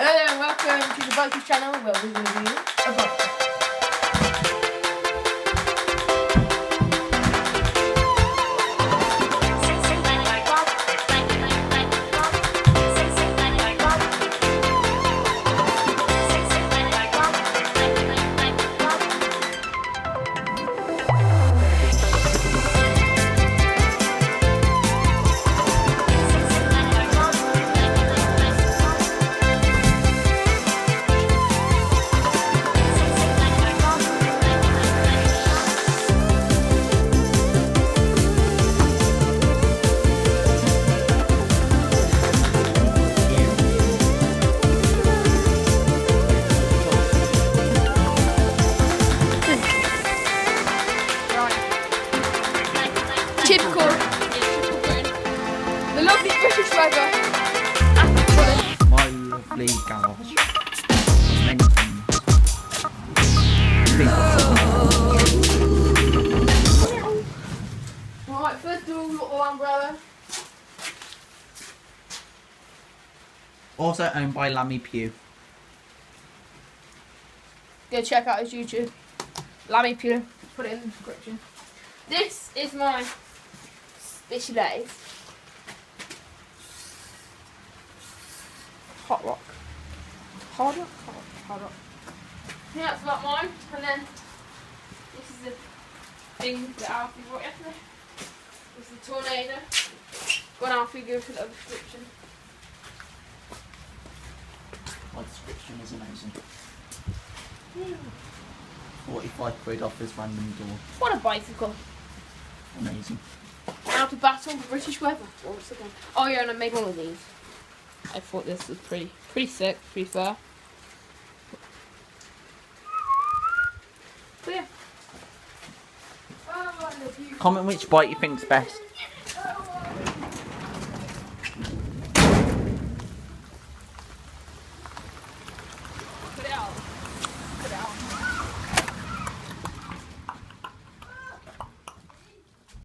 Hello there and welcome to the Bikers channel where we review a bike. Typical Britain. The lovely British weather. My lovely garage. Right, first do a little umbrella. Also owned by Lammy Pugh. Go check out his YouTube. Lammy Pugh. Put it in the description. This is my Fishy Days. Hot rock. Hard rock? Hard rock. Yeah, that's not mine. And then this is the thing that Alfie brought yesterday. This is the Tornado. Go on Alfie, give us a little description. My description is amazing. 45 quid off this random door. What a bicycle. Amazing. How to battle the British weather once again. Oh yeah, and I made one of these. I thought this was pretty sick, to be fair. So yeah. Oh, I love you. Comment which bike you think's best.